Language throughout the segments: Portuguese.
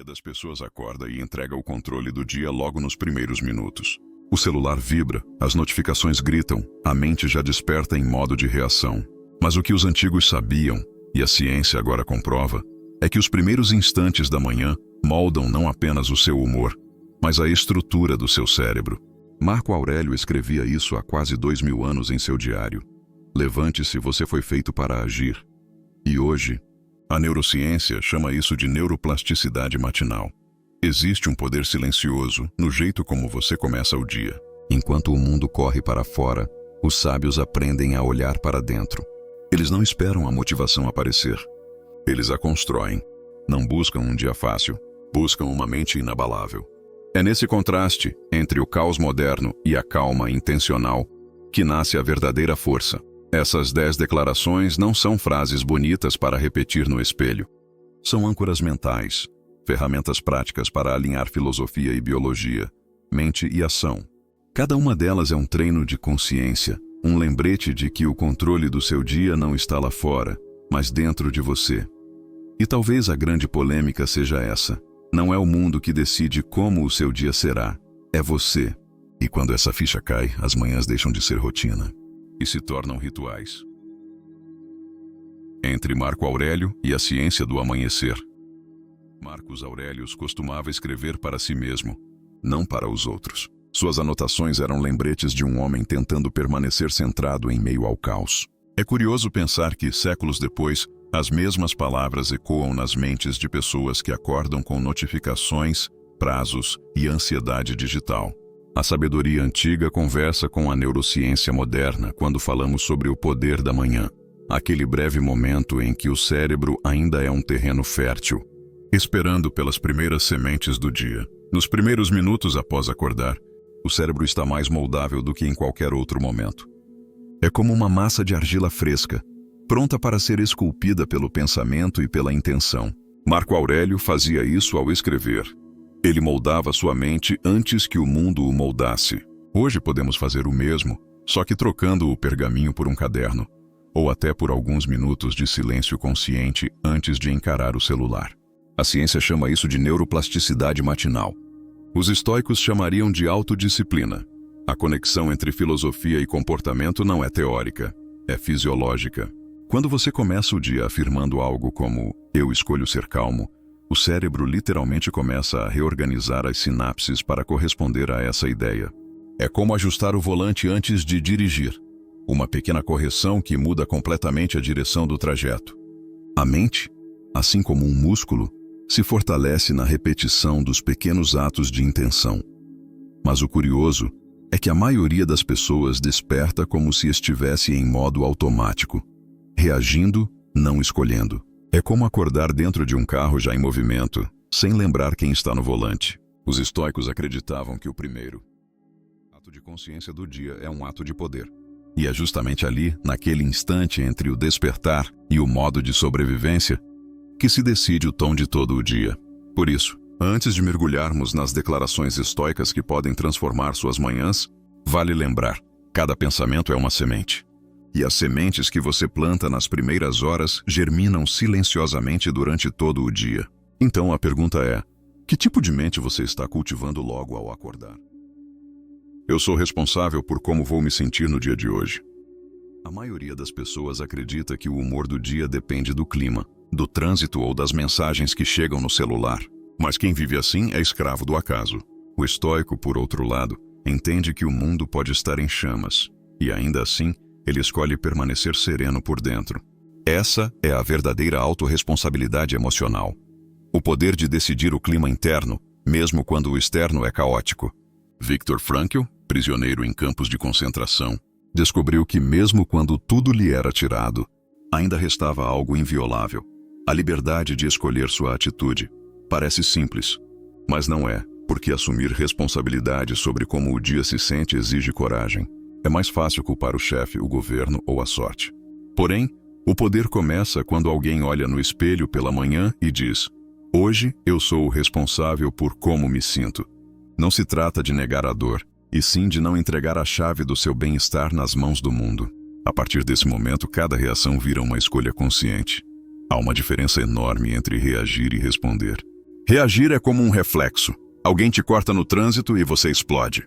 das pessoas acorda e entrega o controle do dia logo nos primeiros minutos. O celular vibra, as notificações gritam, a mente já desperta em modo de reação. Mas o que os antigos sabiam, e a ciência agora comprova, é que os primeiros instantes da manhã moldam não apenas o seu humor, mas a estrutura do seu cérebro. Marco Aurélio escrevia isso há quase 2000 anos em seu diário. Levante-se, você foi feito para agir. E hoje, a neurociência chama isso de neuroplasticidade matinal. Existe um poder silencioso no jeito como você começa o dia. Enquanto o mundo corre para fora, os sábios aprendem a olhar para dentro. Eles não esperam a motivação aparecer. Eles a constroem. Não buscam um dia fácil, buscam uma mente inabalável. É nesse contraste entre o caos moderno e a calma intencional que nasce a verdadeira força. Essas 10 declarações não são frases bonitas para repetir no espelho. São âncoras mentais, ferramentas práticas para alinhar filosofia e biologia, mente e ação. Cada uma delas é um treino de consciência, um lembrete de que o controle do seu dia não está lá fora, mas dentro de você. E talvez a grande polêmica seja essa. Não é o mundo que decide como o seu dia será, é você. E quando essa ficha cai, as manhãs deixam de ser rotina e se tornam rituais. Entre Marco Aurélio e a ciência do amanhecer. Marcos Aurelius costumava escrever para si mesmo, não para os outros. Suas anotações eram lembretes de um homem tentando permanecer centrado em meio ao caos. É curioso pensar que, séculos depois, as mesmas palavras ecoam nas mentes de pessoas que acordam com notificações, prazos e ansiedade digital. A sabedoria antiga conversa com a neurociência moderna quando falamos sobre o poder da manhã, aquele breve momento em que o cérebro ainda é um terreno fértil, esperando pelas primeiras sementes do dia. Nos primeiros minutos após acordar, o cérebro está mais moldável do que em qualquer outro momento. É como uma massa de argila fresca, pronta para ser esculpida pelo pensamento e pela intenção. Marco Aurélio fazia isso ao escrever. Ele moldava sua mente antes que o mundo o moldasse. Hoje podemos fazer o mesmo, só que trocando o pergaminho por um caderno, ou até por alguns minutos de silêncio consciente antes de encarar o celular. A ciência chama isso de neuroplasticidade matinal. Os estoicos chamariam de autodisciplina. A conexão entre filosofia e comportamento não é teórica, é fisiológica. Quando você começa o dia afirmando algo como "eu escolho ser calmo", o cérebro literalmente começa a reorganizar as sinapses para corresponder a essa ideia. É como ajustar o volante antes de dirigir. Uma pequena correção que muda completamente a direção do trajeto. A mente, assim como um músculo, se fortalece na repetição dos pequenos atos de intenção. Mas o curioso é que a maioria das pessoas desperta como se estivesse em modo automático, reagindo, não escolhendo. É como acordar dentro de um carro já em movimento, sem lembrar quem está no volante. Os estoicos acreditavam que o primeiro ato de consciência do dia é um ato de poder. E é justamente ali, naquele instante entre o despertar e o modo de sobrevivência, que se decide o tom de todo o dia. Por isso, antes de mergulharmos nas declarações estoicas que podem transformar suas manhãs, vale lembrar, cada pensamento é uma semente. E as sementes que você planta nas primeiras horas germinam silenciosamente durante todo o dia. Então a pergunta é, que tipo de mente você está cultivando logo ao acordar? Eu sou responsável por como vou me sentir no dia de hoje. A maioria das pessoas acredita que o humor do dia depende do clima, do trânsito ou das mensagens que chegam no celular. Mas quem vive assim é escravo do acaso. O estoico, por outro lado, entende que o mundo pode estar em chamas, e ainda assim, ele escolhe permanecer sereno por dentro. Essa é a verdadeira autorresponsabilidade emocional. O poder de decidir o clima interno, mesmo quando o externo é caótico. Viktor Frankl, prisioneiro em campos de concentração, descobriu que mesmo quando tudo lhe era tirado, ainda restava algo inviolável: a liberdade de escolher sua atitude. Parece simples, mas não é, porque assumir responsabilidade sobre como o dia se sente exige coragem. É mais fácil culpar o chefe, o governo ou a sorte. Porém, o poder começa quando alguém olha no espelho pela manhã e diz: "Hoje eu sou o responsável por como me sinto." Não se trata de negar a dor, e sim de não entregar a chave do seu bem-estar nas mãos do mundo. A partir desse momento, cada reação vira uma escolha consciente. Há uma diferença enorme entre reagir e responder. Reagir é como um reflexo. Alguém te corta no trânsito e você explode.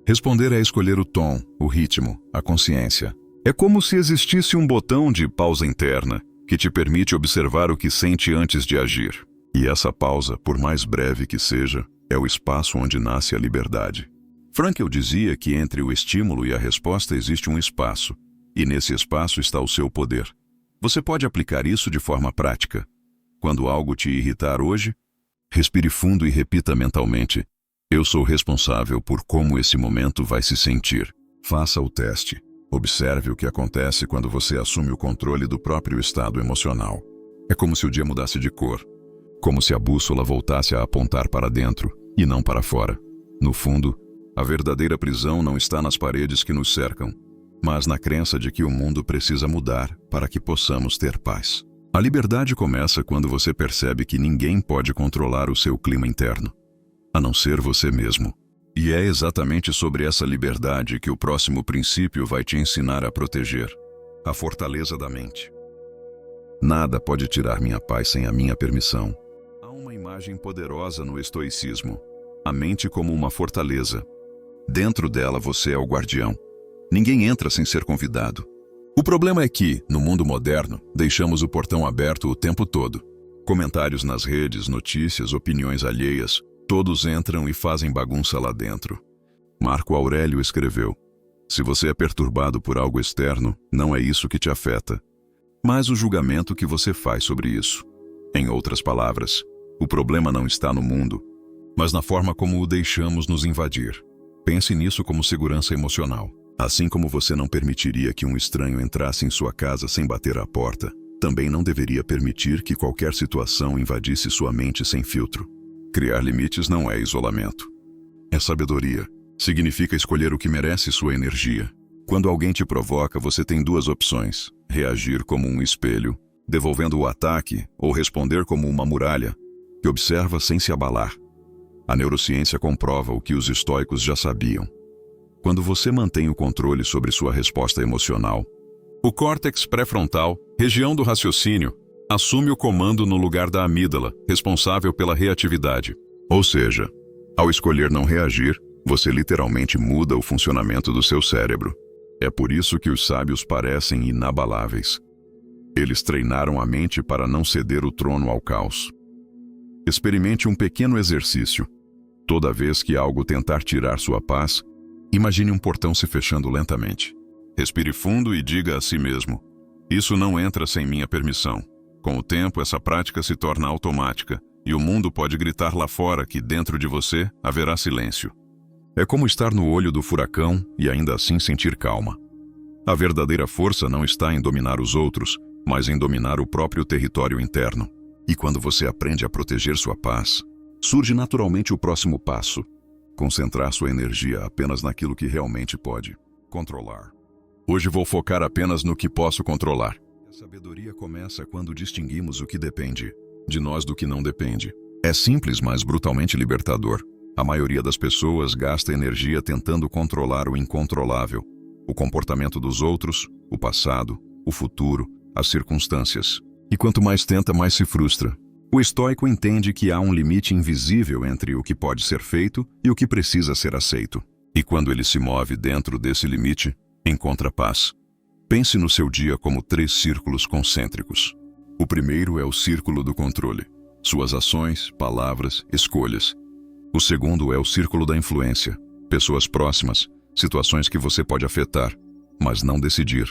Responder é escolher o tom, o ritmo, a consciência. É como se existisse um botão de pausa interna que te permite observar o que sente antes de agir. E essa pausa, por mais breve que seja, é o espaço onde nasce a liberdade. Frankl dizia que entre o estímulo e a resposta existe um espaço, e nesse espaço está o seu poder. Você pode aplicar isso de forma prática. Quando algo te irritar hoje, respire fundo e repita mentalmente: eu sou responsável por como esse momento vai se sentir. Faça o teste. Observe o que acontece quando você assume o controle do próprio estado emocional. É como se o dia mudasse de cor, como se a bússola voltasse a apontar para dentro e não para fora. No fundo, a verdadeira prisão não está nas paredes que nos cercam, mas na crença de que o mundo precisa mudar para que possamos ter paz. A liberdade começa quando você percebe que ninguém pode controlar o seu clima interno, a não ser você mesmo. E é exatamente sobre essa liberdade que o próximo princípio vai te ensinar a proteger: a fortaleza da mente. Nada pode tirar minha paz sem a minha permissão. Há uma imagem poderosa no estoicismo: a mente como uma fortaleza. Dentro dela você é o guardião. Ninguém entra sem ser convidado. O problema é que, no mundo moderno, deixamos o portão aberto o tempo todo. Comentários nas redes, notícias, opiniões alheias, todos entram e fazem bagunça lá dentro. Marco Aurélio escreveu: se você é perturbado por algo externo, não é isso que te afeta, mas o julgamento que você faz sobre isso. Em outras palavras, o problema não está no mundo, mas na forma como o deixamos nos invadir. Pense nisso como segurança emocional. Assim como você não permitiria que um estranho entrasse em sua casa sem bater à porta, também não deveria permitir que qualquer situação invadisse sua mente sem filtro. Criar limites não é isolamento. É sabedoria. Significa escolher o que merece sua energia. Quando alguém te provoca, você tem duas opções: reagir como um espelho, devolvendo o ataque, ou responder como uma muralha, que observa sem se abalar. A neurociência comprova o que os estoicos já sabiam. Quando você mantém o controle sobre sua resposta emocional, o córtex pré-frontal, região do raciocínio, assume o comando no lugar da amígdala, responsável pela reatividade. Ou seja, ao escolher não reagir, você literalmente muda o funcionamento do seu cérebro. É por isso que os sábios parecem inabaláveis. Eles treinaram a mente para não ceder o trono ao caos. Experimente um pequeno exercício. Toda vez que algo tentar tirar sua paz, imagine um portão se fechando lentamente. Respire fundo e diga a si mesmo: isso não entra sem minha permissão. Com o tempo, essa prática se torna automática, e o mundo pode gritar lá fora que dentro de você haverá silêncio. É como estar no olho do furacão e ainda assim sentir calma. A verdadeira força não está em dominar os outros, mas em dominar o próprio território interno. E quando você aprende a proteger sua paz, surge naturalmente o próximo passo: concentrar sua energia apenas naquilo que realmente pode controlar. Hoje vou focar apenas no que posso controlar. A sabedoria começa quando distinguimos o que depende de nós do que não depende. É simples, mas brutalmente libertador. A maioria das pessoas gasta energia tentando controlar o incontrolável: o comportamento dos outros, o passado, o futuro, as circunstâncias. E quanto mais tenta, mais se frustra. O estoico entende que há um limite invisível entre o que pode ser feito e o que precisa ser aceito. E quando ele se move dentro desse limite, encontra paz. Pense no seu dia como 3 círculos concêntricos. O primeiro é o círculo do controle: suas ações, palavras, escolhas. O segundo é o círculo da influência: pessoas próximas, situações que você pode afetar, mas não decidir.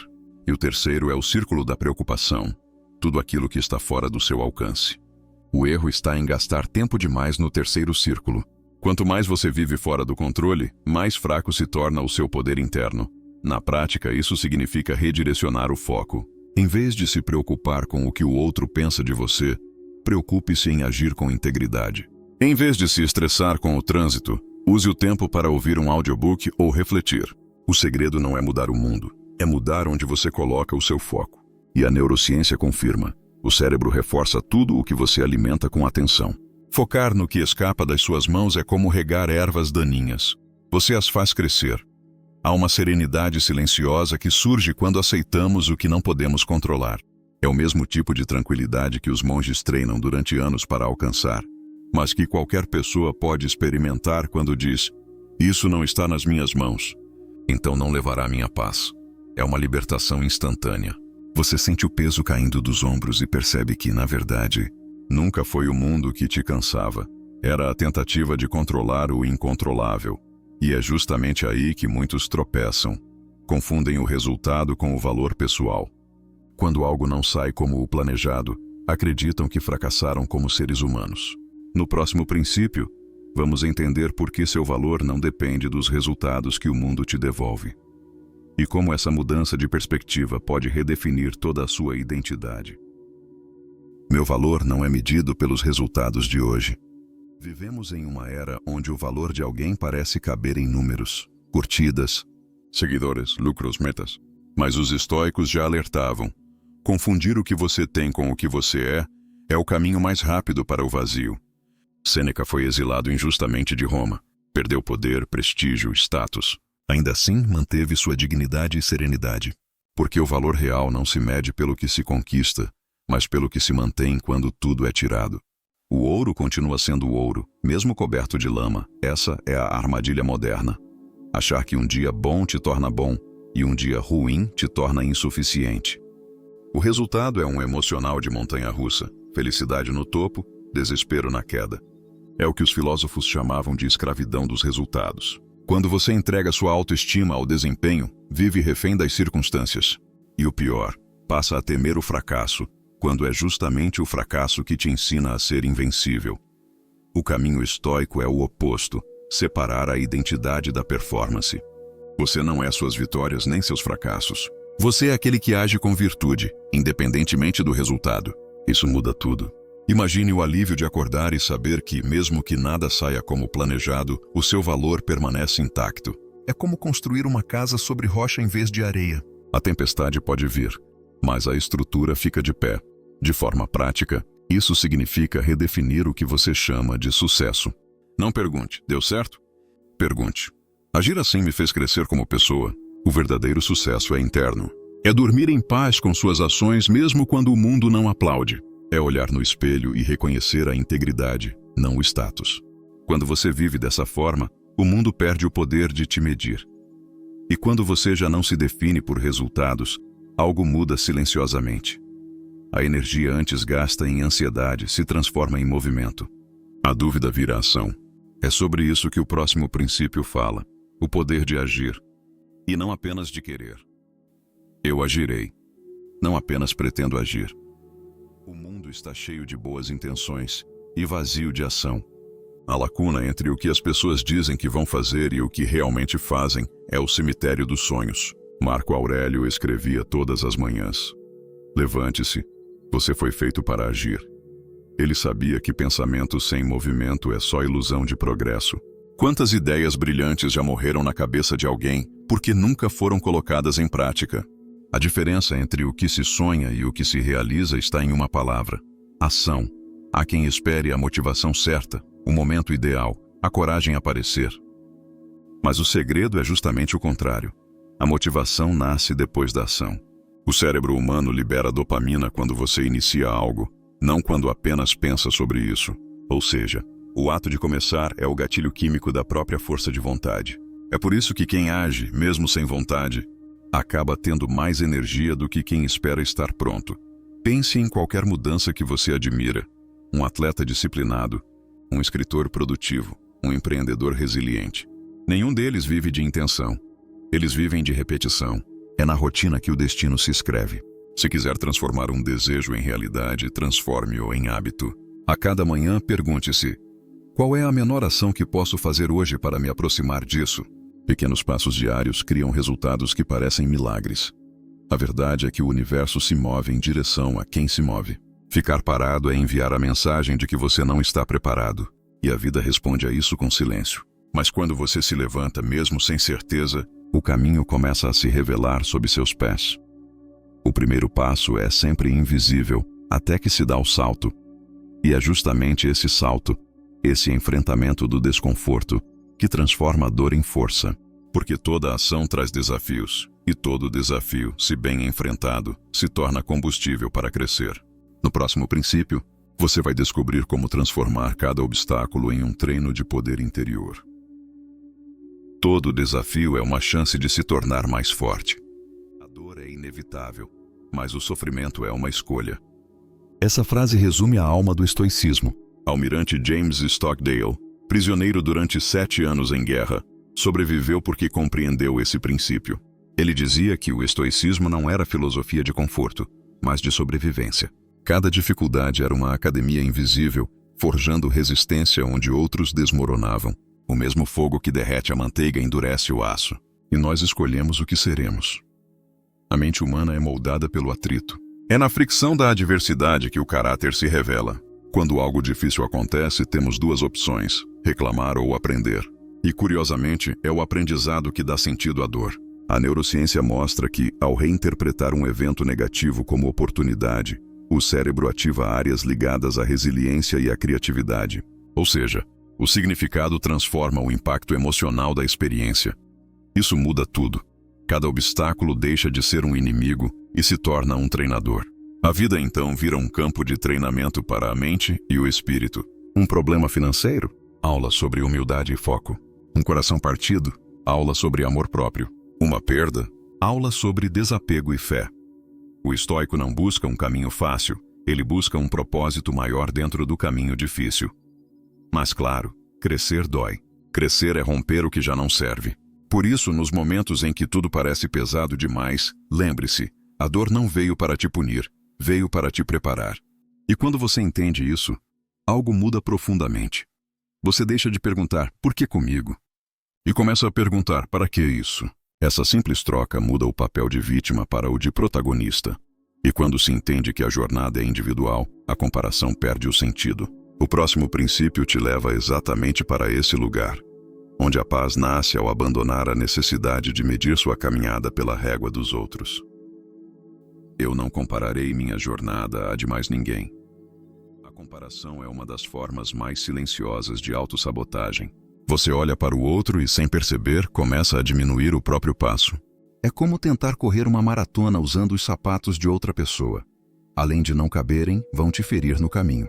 E o terceiro é o círculo da preocupação: tudo aquilo que está fora do seu alcance. O erro está em gastar tempo demais no terceiro círculo. Quanto mais você vive fora do controle, mais fraco se torna o seu poder interno. Na prática, isso significa redirecionar o foco. Em vez de se preocupar com o que o outro pensa de você, preocupe-se em agir com integridade. Em vez de se estressar com o trânsito, use o tempo para ouvir um audiobook ou refletir. O segredo não é mudar o mundo, é mudar onde você coloca o seu foco. E a neurociência confirma: o cérebro reforça tudo o que você alimenta com atenção. Focar no que escapa das suas mãos é como regar ervas daninhas. Você as faz crescer. Há uma serenidade silenciosa que surge quando aceitamos o que não podemos controlar. É o mesmo tipo de tranquilidade que os monges treinam durante anos para alcançar. mas que qualquer pessoa pode experimentar quando diz: "Isso não está nas minhas mãos", então não levará minha paz. É uma libertação instantânea. Você sente o peso caindo dos ombros e percebe que, na verdade, nunca foi o mundo que te cansava. Era a tentativa de controlar o incontrolável. E é justamente aí que muitos tropeçam. Confundem o resultado com o valor pessoal. Quando algo não sai como o planejado, acreditam que fracassaram como seres humanos. No próximo princípio, vamos entender por que seu valor não depende dos resultados que o mundo te devolve. E como essa mudança de perspectiva pode redefinir toda a sua identidade. Meu valor não é medido pelos resultados de hoje. Vivemos em uma era onde o valor de alguém parece caber em números, curtidas, seguidores, lucros, metas. Mas os estoicos já alertavam: confundir o que você tem com o que você é o caminho mais rápido para o vazio. Sêneca foi exilado injustamente de Roma. Perdeu poder, prestígio, status. Ainda assim, manteve sua dignidade e serenidade. Porque o valor real não se mede pelo que se conquista, mas pelo que se mantém quando tudo é tirado. O ouro continua sendo ouro, mesmo coberto de lama. Essa é a armadilha moderna. Achar que um dia bom te torna bom e um dia ruim te torna insuficiente. O resultado é um emocional de montanha-russa, felicidade no topo, desespero na queda. É o que os filósofos chamavam de escravidão dos resultados. Quando você entrega sua autoestima ao desempenho, vive refém das circunstâncias. E o pior, passa a temer o fracasso, quando é justamente o fracasso que te ensina a ser invencível. O caminho estoico é o oposto, separar a identidade da performance. Você não é suas vitórias nem seus fracassos. Você é aquele que age com virtude, independentemente do resultado. Isso muda tudo. Imagine o alívio de acordar e saber que, mesmo que nada saia como planejado, o seu valor permanece intacto. É como construir uma casa sobre rocha em vez de areia. A tempestade pode vir, mas a estrutura fica de pé. De forma prática, isso significa redefinir o que você chama de sucesso. Não pergunte: deu certo? Pergunte: agir assim me fez crescer como pessoa? O verdadeiro sucesso é interno. É dormir em paz com suas ações mesmo quando o mundo não aplaude. É olhar no espelho e reconhecer a integridade, não o status. Quando você vive dessa forma, o mundo perde o poder de te medir. E quando você já não se define por resultados, algo muda silenciosamente. A energia antes gasta em ansiedade se transforma em movimento. A dúvida vira ação. É sobre isso que o próximo princípio fala: o poder de agir. E não apenas de querer. Eu agirei. Não apenas pretendo agir. O mundo está cheio de boas intenções e vazio de ação. A lacuna entre o que as pessoas dizem que vão fazer e o que realmente fazem é o cemitério dos sonhos. Marco Aurélio escrevia todas as manhãs: levante-se, você foi feito para agir. Ele sabia que pensamento sem movimento é só ilusão de progresso. Quantas ideias brilhantes já morreram na cabeça de alguém porque nunca foram colocadas em prática? A diferença entre o que se sonha e o que se realiza está em uma palavra: ação. Há quem espere a motivação certa, o momento ideal, a coragem aparecer. Mas o segredo é justamente o contrário. A motivação nasce depois da ação. O cérebro humano libera dopamina quando você inicia algo, não quando apenas pensa sobre isso. Ou seja, o ato de começar é o gatilho químico da própria força de vontade. É por isso que quem age, mesmo sem vontade, acaba tendo mais energia do que quem espera estar pronto. Pense em qualquer mudança que você admira: um atleta disciplinado, um escritor produtivo, um empreendedor resiliente. Nenhum deles vive de intenção. Eles vivem de repetição. É na rotina que o destino se escreve. Se quiser transformar um desejo em realidade, transforme-o em hábito. A cada manhã, pergunte-se: qual é a menor ação que posso fazer hoje para me aproximar disso? Pequenos passos diários criam resultados que parecem milagres. A verdade é que o universo se move em direção a quem se move. Ficar parado é enviar a mensagem de que você não está preparado. E a vida responde a isso com silêncio. Mas quando você se levanta mesmo sem certeza, o caminho começa a se revelar sob seus pés. O primeiro passo é sempre invisível, até que se dá o salto. E é justamente esse salto, esse enfrentamento do desconforto, que transforma a dor em força. Porque toda ação traz desafios, e todo desafio, se bem enfrentado, se torna combustível para crescer. No próximo princípio, Você vai descobrir como transformar cada obstáculo em um treino de poder interior. Todo desafio é uma chance de se tornar mais forte. A dor é inevitável, mas o sofrimento é uma escolha. Essa frase resume a alma do estoicismo. Almirante James Stockdale, prisioneiro durante 7 anos em guerra, sobreviveu porque compreendeu esse princípio. Ele dizia que o estoicismo não era filosofia de conforto, mas de sobrevivência. Cada dificuldade era uma academia invisível, forjando resistência onde outros desmoronavam. O mesmo fogo que derrete a manteiga endurece o aço, e nós escolhemos o que seremos. A mente humana é moldada pelo atrito. É na fricção da adversidade que o caráter se revela. Quando algo difícil acontece, temos 2 opções: reclamar ou aprender. E, curiosamente, é o aprendizado que dá sentido à dor. A neurociência mostra que, ao reinterpretar um evento negativo como oportunidade, o cérebro ativa áreas ligadas à resiliência e à criatividade. Ou seja, o significado transforma o impacto emocional da experiência. Isso muda tudo. Cada obstáculo deixa de ser um inimigo e se torna um treinador. A vida então vira um campo de treinamento para a mente e o espírito. Um problema financeiro? Aula sobre humildade e foco. Um coração partido? Aula sobre amor próprio. Uma perda? Aula sobre desapego e fé. O estoico não busca um caminho fácil, ele busca um propósito maior dentro do caminho difícil. Mas claro, crescer dói. Crescer é romper o que já não serve. Por isso, nos momentos em que tudo parece pesado demais, lembre-se, a dor não veio para te punir, veio para te preparar. E quando você entende isso, algo muda profundamente. Você deixa de perguntar, por que comigo? E começa a perguntar, para que isso? Essa simples troca muda o papel de vítima para o de protagonista. E quando se entende que a jornada é individual, a comparação perde o sentido. O próximo princípio te leva exatamente para esse lugar, onde a paz nasce ao abandonar a necessidade de medir sua caminhada pela régua dos outros. Eu não compararei minha jornada à de mais ninguém. A comparação é uma das formas mais silenciosas de autossabotagem. Você olha para o outro e, sem perceber, começa a diminuir o próprio passo. É como tentar correr uma maratona usando os sapatos de outra pessoa. Além de não caberem, vão te ferir no caminho.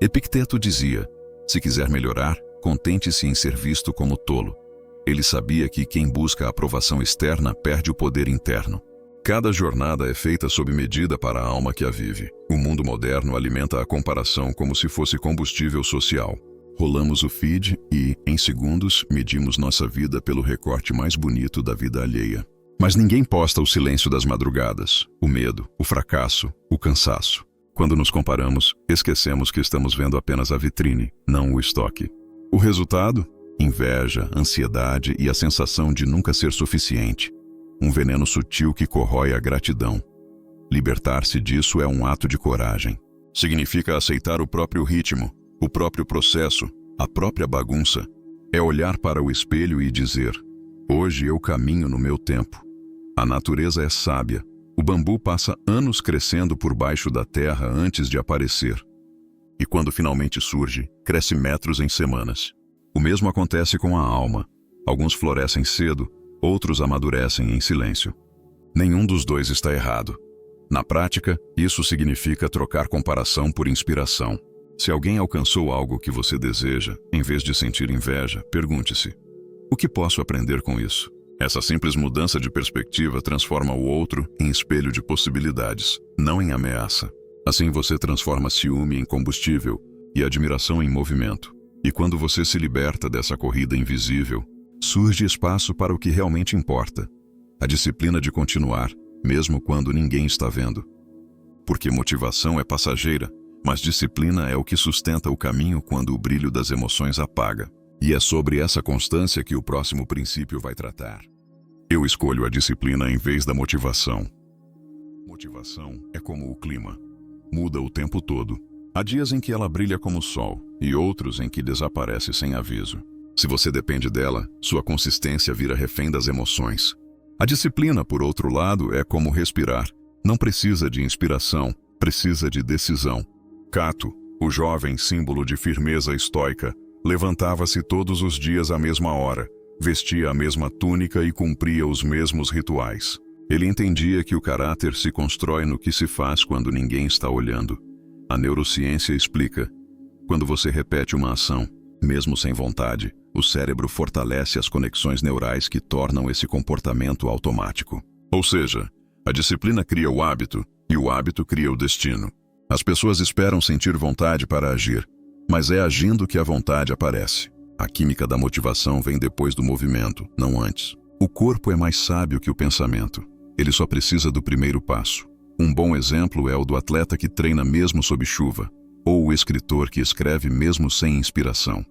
Epicteto dizia, se quiser melhorar, contente-se em ser visto como tolo. Ele sabia que quem busca a aprovação externa perde o poder interno. Cada jornada é feita sob medida para a alma que a vive. O mundo moderno alimenta a comparação como se fosse combustível social. Rolamos o feed e, em segundos, medimos nossa vida pelo recorte mais bonito da vida alheia. Mas ninguém posta o silêncio das madrugadas, o medo, o fracasso, o cansaço. Quando nos comparamos, esquecemos que estamos vendo apenas a vitrine, não o estoque. O resultado? Inveja, ansiedade e a sensação de nunca ser suficiente. Um veneno sutil que corrói a gratidão. Libertar-se disso é um ato de coragem. Significa aceitar o próprio ritmo, o próprio processo, a própria bagunça. É olhar para o espelho e dizer, hoje eu caminho no meu tempo. A natureza é sábia. O bambu passa anos crescendo por baixo da terra antes de aparecer. E quando finalmente surge, cresce metros em semanas. O mesmo acontece com a alma. Alguns florescem cedo, outros amadurecem em silêncio. Nenhum dos dois está errado. Na prática, isso significa trocar comparação por inspiração. Se alguém alcançou algo que você deseja, em vez de sentir inveja, pergunte-se, o que posso aprender com isso? Essa simples mudança de perspectiva transforma o outro em espelho de possibilidades, não em ameaça. Assim você transforma ciúme em combustível e admiração em movimento. E quando você se liberta dessa corrida invisível, surge espaço para o que realmente importa. A disciplina de continuar, mesmo quando ninguém está vendo. Porque motivação é passageira, mas disciplina é o que sustenta o caminho quando o brilho das emoções apaga. E é sobre essa constância que o próximo princípio vai tratar. Eu escolho a disciplina em vez da motivação. Motivação é como o clima. Muda o tempo todo. Há dias em que ela brilha como o sol, e outros em que desaparece sem aviso. Se você depende dela, sua consistência vira refém das emoções. A disciplina, por outro lado, é como respirar. Não precisa de inspiração, precisa de decisão. Cato, o jovem símbolo de firmeza estoica, levantava-se todos os dias à mesma hora, vestia a mesma túnica e cumpria os mesmos rituais. Ele entendia que o caráter se constrói no que se faz quando ninguém está olhando. A neurociência explica: quando você repete uma ação, mesmo sem vontade, o cérebro fortalece as conexões neurais que tornam esse comportamento automático. Ou seja, a disciplina cria o hábito e o hábito cria o destino. As pessoas esperam sentir vontade para agir, mas é agindo que a vontade aparece. A química da motivação vem depois do movimento, não antes. O corpo é mais sábio que o pensamento. Ele só precisa do primeiro passo. Um bom exemplo é o do atleta que treina mesmo sob chuva, ou o escritor que escreve mesmo sem inspiração.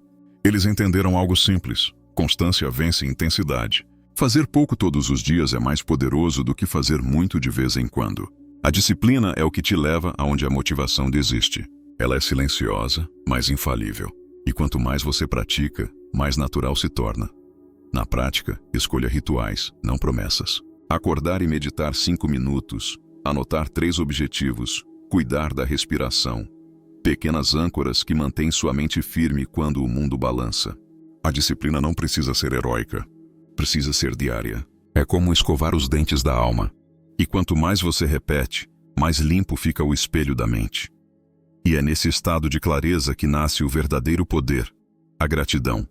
Eles entenderam algo simples: constância vence intensidade. Fazer pouco todos os dias é mais poderoso do que fazer muito de vez em quando. A disciplina é o que te leva aonde a motivação desiste. Ela é silenciosa, mas infalível. E quanto mais você pratica, mais natural se torna. Na prática, escolha rituais, não promessas. Acordar e meditar 5 minutos, anotar 3 objetivos, cuidar da respiração. Pequenas âncoras que mantêm sua mente firme quando o mundo balança. A disciplina não precisa ser heróica. Precisa ser diária. É como escovar os dentes da alma. E quanto mais você repete, mais limpo fica o espelho da mente. E é nesse estado de clareza que nasce o verdadeiro poder, a gratidão.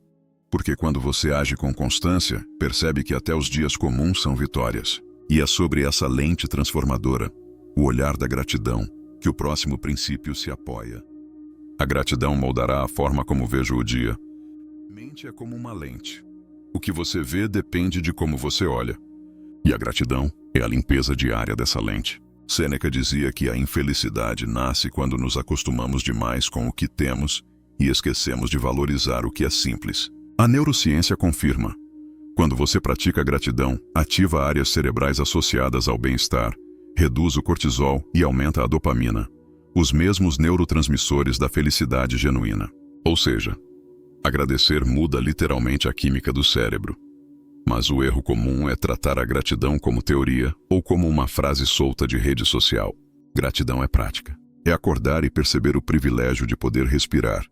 Porque quando você age com constância, percebe que até os dias comuns são vitórias. E é sobre essa lente transformadora, o olhar da gratidão, que o próximo princípio se apoia. A gratidão moldará a forma como vejo o dia. Mente é como uma lente. O que você vê depende de como você olha. E a gratidão é a limpeza diária dessa lente. Sêneca dizia que a infelicidade nasce quando nos acostumamos demais com o que temos e esquecemos de valorizar o que é simples. A neurociência confirma. Quando você pratica a gratidão, ativa áreas cerebrais associadas ao bem-estar, reduz o cortisol e aumenta a dopamina, os mesmos neurotransmissores da felicidade genuína. Ou seja, agradecer muda literalmente a química do cérebro. Mas o erro comum é tratar a gratidão como teoria ou como uma frase solta de rede social. Gratidão é prática. É acordar e perceber o privilégio de poder respirar,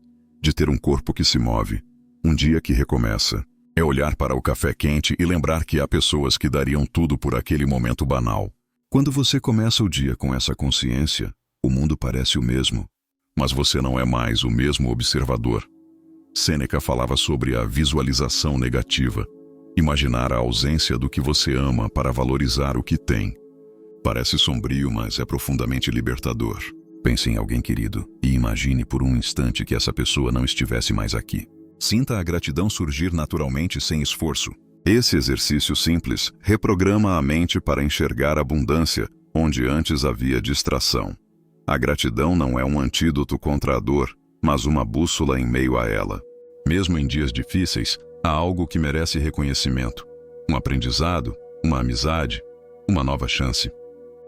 de ter um corpo que se move, um dia que recomeça. É olhar para o café quente e lembrar que há pessoas que dariam tudo por aquele momento banal. Quando você começa o dia com essa consciência, o mundo parece o mesmo, mas você não é mais o mesmo observador. Sêneca falava sobre a visualização negativa. Imaginar a ausência do que você ama para valorizar o que tem. Parece sombrio, mas é profundamente libertador. Pense em alguém querido e imagine por um instante que essa pessoa não estivesse mais aqui. Sinta a gratidão surgir naturalmente sem esforço. Esse exercício simples reprograma a mente para enxergar abundância onde antes havia distração. A gratidão não é um antídoto contra a dor, mas uma bússola em meio a ela. Mesmo em dias difíceis, há algo que merece reconhecimento. Um aprendizado, uma amizade, uma nova chance.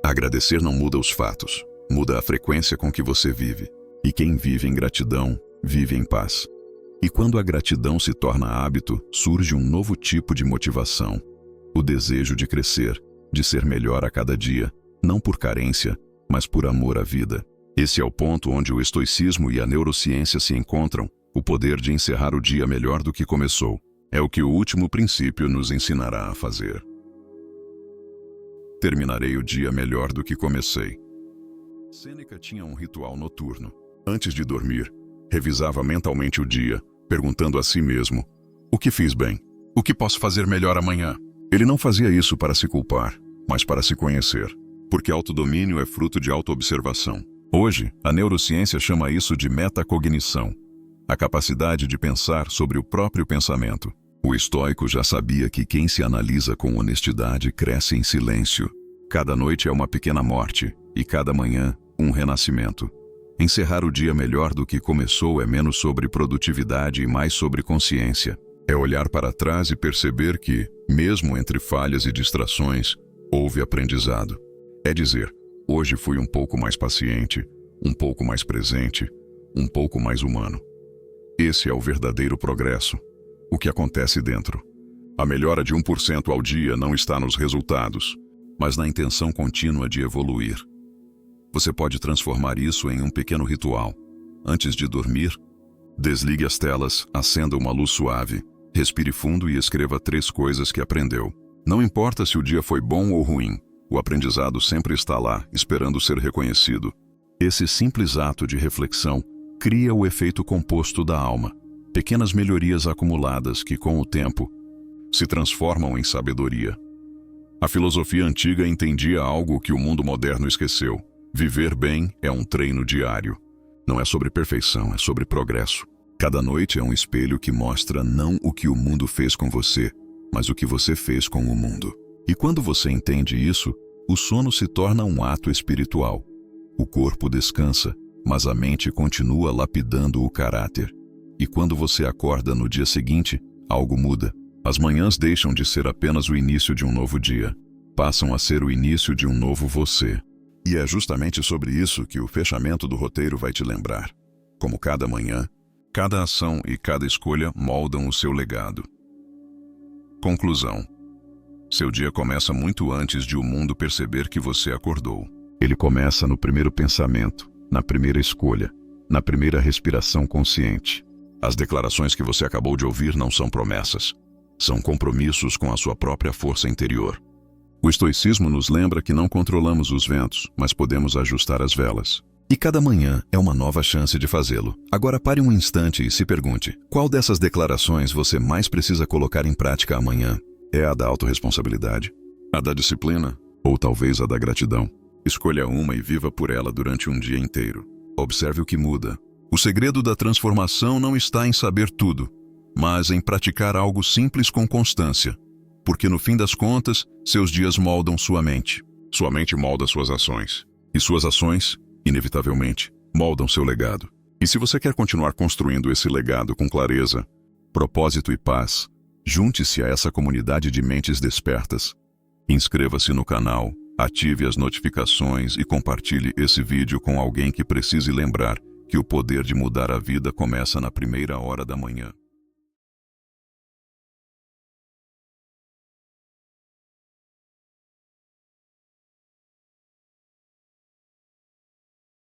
Agradecer não muda os fatos, muda a frequência com que você vive. E quem vive em gratidão, vive em paz. E quando a gratidão se torna hábito, surge um novo tipo de motivação. O desejo de crescer, de ser melhor a cada dia, não por carência, mas por amor à vida. Esse é o ponto onde o estoicismo e a neurociência se encontram, o poder de encerrar o dia melhor do que começou. É o que o último princípio nos ensinará a fazer. Terminarei o dia melhor do que comecei. Sêneca tinha um ritual noturno. Antes de dormir, revisava mentalmente o dia, perguntando a si mesmo: o que fiz bem? O que posso fazer melhor amanhã? Ele não fazia isso para se culpar, mas para se conhecer, porque autodomínio é fruto de autoobservação. Hoje, a neurociência chama isso de metacognição, a capacidade de pensar sobre o próprio pensamento. O estoico já sabia que quem se analisa com honestidade cresce em silêncio. Cada noite é uma pequena morte, e cada manhã, um renascimento. Encerrar o dia melhor do que começou é menos sobre produtividade e mais sobre consciência. É olhar para trás e perceber que, mesmo entre falhas e distrações, houve aprendizado. É dizer: hoje fui um pouco mais paciente, um pouco mais presente, um pouco mais humano. Esse é o verdadeiro progresso, o que acontece dentro. A melhora de 1% ao dia não está nos resultados, mas na intenção contínua de evoluir. Você pode transformar isso em um pequeno ritual. Antes de dormir, desligue as telas, acenda uma luz suave, respire fundo e escreva 3 coisas que aprendeu. Não importa se o dia foi bom ou ruim, o aprendizado sempre está lá, esperando ser reconhecido. Esse simples ato de reflexão cria o efeito composto da alma, pequenas melhorias acumuladas que, com o tempo, se transformam em sabedoria. A filosofia antiga entendia algo que o mundo moderno esqueceu. Viver bem é um treino diário. Não é sobre perfeição, é sobre progresso. Cada noite é um espelho que mostra não o que o mundo fez com você, mas o que você fez com o mundo. E quando você entende isso, o sono se torna um ato espiritual. O corpo descansa, mas a mente continua lapidando o caráter. E quando você acorda no dia seguinte, algo muda. As manhãs deixam de ser apenas o início de um novo dia. Passam a ser o início de um novo você. E é justamente sobre isso que o fechamento do roteiro vai te lembrar. Como cada manhã, cada ação e cada escolha moldam o seu legado. Conclusão. Seu dia começa muito antes de o mundo perceber que você acordou. Ele começa no primeiro pensamento, na primeira escolha, na primeira respiração consciente. As declarações que você acabou de ouvir não são promessas. São compromissos com a sua própria força interior. O estoicismo nos lembra que não controlamos os ventos, mas podemos ajustar as velas. E cada manhã é uma nova chance de fazê-lo. Agora pare um instante e se pergunte, qual dessas declarações você mais precisa colocar em prática amanhã? É a da autorresponsabilidade? A da disciplina? Ou talvez a da gratidão? Escolha uma e viva por ela durante um dia inteiro. Observe o que muda. O segredo da transformação não está em saber tudo, mas em praticar algo simples com constância. Porque no fim das contas, seus dias moldam sua mente. Sua mente molda suas ações. E suas ações, inevitavelmente, moldam seu legado. E se você quer continuar construindo esse legado com clareza, propósito e paz, junte-se a essa comunidade de mentes despertas. Inscreva-se no canal, ative as notificações e compartilhe esse vídeo com alguém que precise lembrar que o poder de mudar a vida começa na primeira hora da manhã.